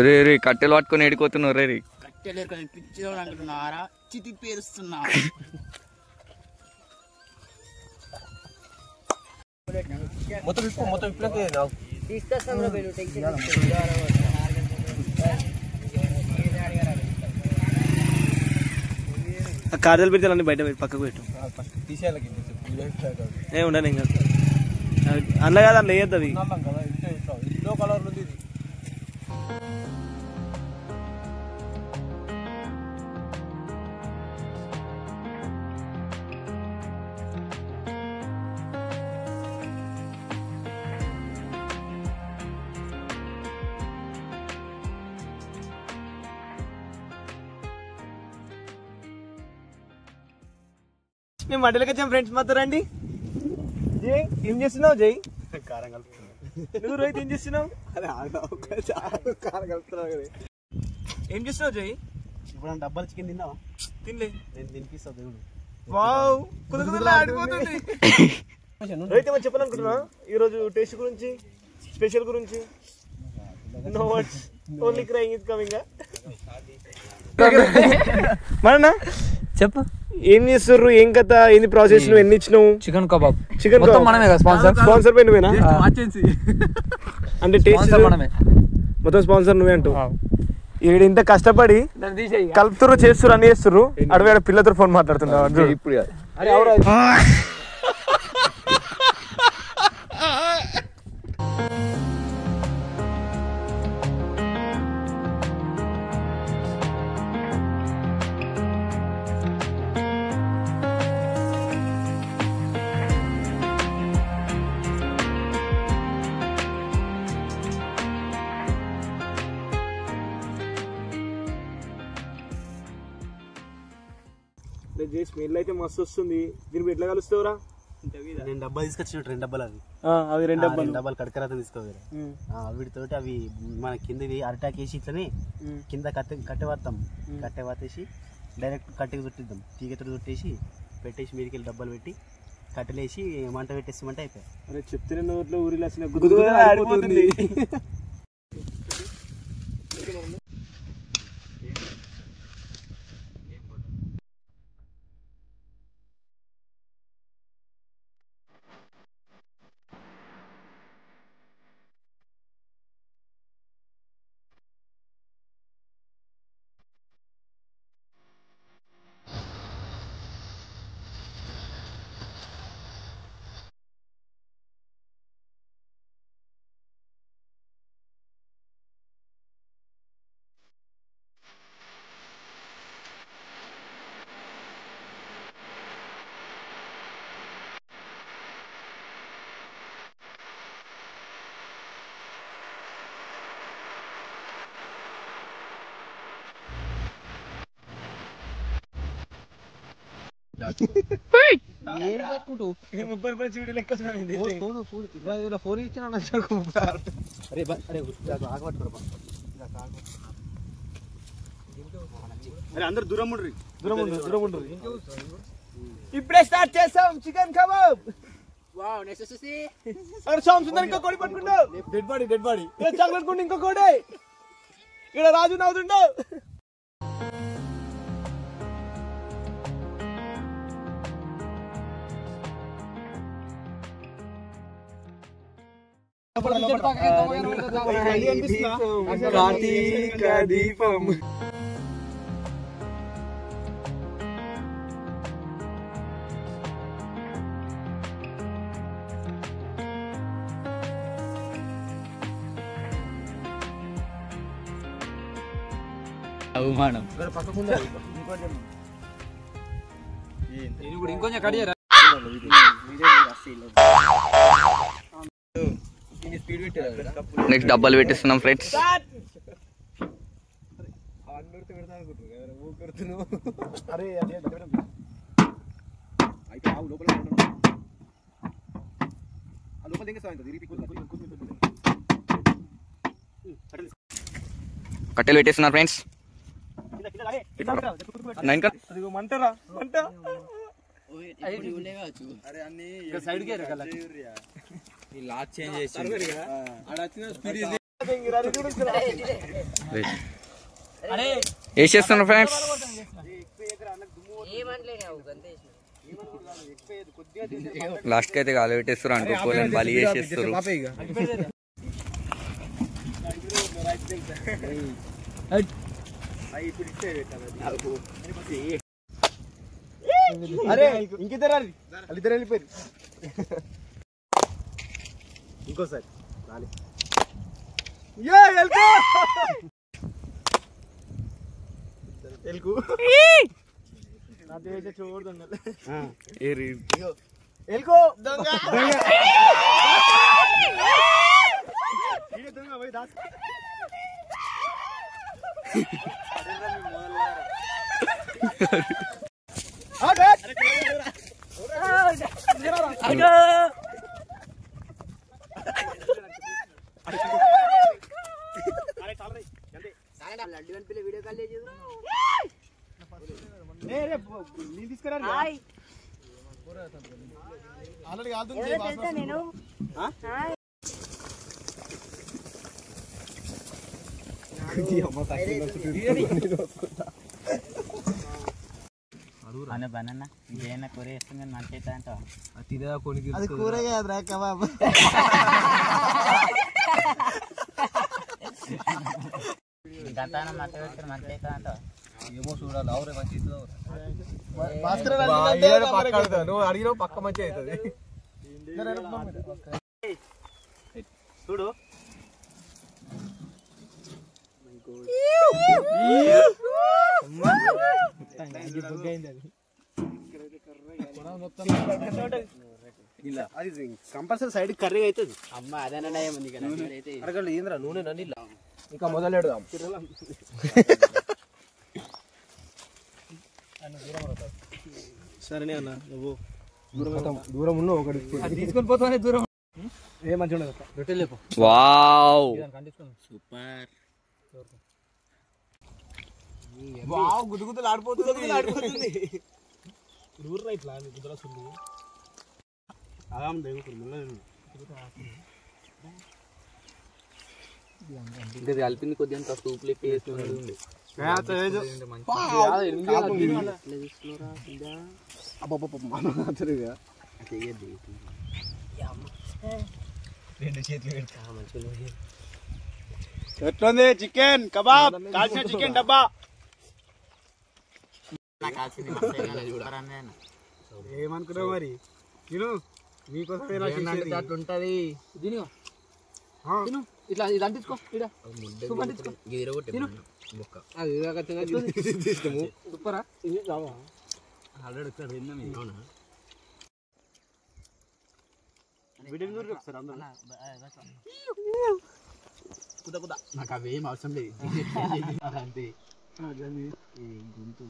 రే రే కట్టెలు పట్టుకొని ఎడిపోతున్నావు రే రే పిచ్చినారా చితి పేరుస్తున్నా మొత్తం కార్యాలు పెడితే అన్ని బయట పక్కకు పెట్టు ఏ ఉండను ఇంకా అందులో కాదు అందులో వేయద్దు అవి మేము మంటలోకి వచ్చాం ఫ్రెండ్స్ మాతో రండి. జై ఏం చేస్తున్నావు? జై కారం కలుపుతున్నావు. నువ్వు రోహిత్ ఏం చేస్తున్నావు? కారం కలుపుతున్నావు కదా. ఏం చేస్తున్నావు జై? ఇప్పుడు డబ్బాలు చికెన్ తిన్నావా? తినలే. నేను తినిపిస్తా దేవుడు. వావ్ కుదుకుదులా ఆడిపోతుంది. రోహిత్ ఏమో చెప్పాలనుకుంటున్నా ఈరోజు టేస్ట్ గురించి, స్పెషల్ గురించి. No words, only crying is coming. మన చెప్పు ఏం చేస్తుర్రు, ఏం కథ, ఏంది ప్రాసెస్, నువ్వు ఎన్ని ఇచ్చినావు? Chicken kebab. చికెన్ మొత్తం మనమే కదా స్పాన్సర్ పై నువ్వేనా? అంటే టేస్ట్ మనమే మొత్తం స్పాన్సర్ నువ్వే అంటావు. ఈడ ఇంత కష్టపడి కలుపుతుర్రు, చేస్తుర్రు, అన్ని చేస్తుర్రు. అడవి పిల్లతో ఫోన్ మాట్లాడుతున్నావు ఇప్పుడు. స్మెల్ అయితే మస్తు వస్తుంది. దీనికి ఎట్లా కలుస్తావురా? నేను డబ్బా తీసుకొచ్చిన 2 డబ్బాలు అవి. అవి 2 డబ్బాలు కడకరాత తీసుకోవాలి. వీటితోటి అవి మన కిందవి అరటాక్ వేసి ఇట్లనే కింద కట్టెవాతాం. కట్టెవాతేసి డైరెక్ట్ కట్టెకి చుట్టిద్దాం. తీగతో చుట్టేసి పెట్టేసి మీదకి డబ్బాలు పెట్టి కట్టెలేసి మంట పెట్టేస్తామంటే అయిపోయాయి. అరే చెప్తే నోట్లో ఊరిలో ఆడిపోతుంది. అందరు దూరం ఉండ్రి. ఇప్పుడే స్టార్ట్ చేస్తాం చికెన్ కబాబ్. సాంగ్స్ ఇంకో కోడి పట్టుకుంటావు. డెడ్ బాడీ చాక్లెట్ కొండి ఇంకో కోడి. ఇక్కడ రాజు నవ్వుతుంటావు. కార్తీక దీపం. అవమానం. ఇంకొంచెం కడియారా? నెక్స్ట్ డబ్బాలు పెట్టిస్తున్నాం ఫ్రెండ్స్. కట్టెలు పెట్టేస్తున్నారు ఫ్రెండ్స్. మంటరా మంట వేసేస్తున్నారు ఫ్రెండ్స్. లాస్ట్ కి అయితే గాలి పెట్టేస్తారు అనుకోపోలేని బలి వేసేస్తారు. అరే ఇంకిద్దరు వాళ్ళిద్దరు వెళ్ళిపోయారు. ఇంకోసారి రాలి ఎల్కు చూడుతుండాలి. ఎల్కో దొంగ పోయి దాస్ వీడియో కాల్ నేను తీసుకురా ఆల్రెడీ నేను బనానా ఇంకేమైనా కూర వేస్తుంది కానీ మంచి అవుతా అంట. అది కూర కాదురా కబాబ్. గంట మంచి పెట్టుకుని మంచి అవుతా అంట. ఏమో చూడాలి. అవురే మంచి నువ్వు అడిగిన పక్క మంచి అవుతుంది. చూడు అది కంపల్సరీ సైడ్ కర్రీ అవుతుంది. అమ్మ అదేనా ఏముంది అరగంట ఏంద్రా నూనె నన్ను ఇంకా మొదలెడదాం. సరేనే అన్న నువ్వు దూరం ఉన్నావు ఒకటి తీసుకొని పోతానే దూరం ఏ మంచిగా ఉండదు. రొట్టెలు లేపు. Wow super. గుద్దుగుద్దులు ఆడిపోతుంది. ఊర్రా ఇట్లా గుద్దలు వస్తుంది. కలిపింది కొద్దిగా అంత సూప్ లెప్పి ఎట్లుంది చికెన్ కబాబ్? కాల్చిన చికెన్ డబ్బా ఏమనుకున్నావు మరి? తిను మీకోసం అట్లుంటది. తిను ఇట్లా ఇది అంటించుకో. సూపరా నాకు అవేం అవసరం లేదు. అంతే గొంతు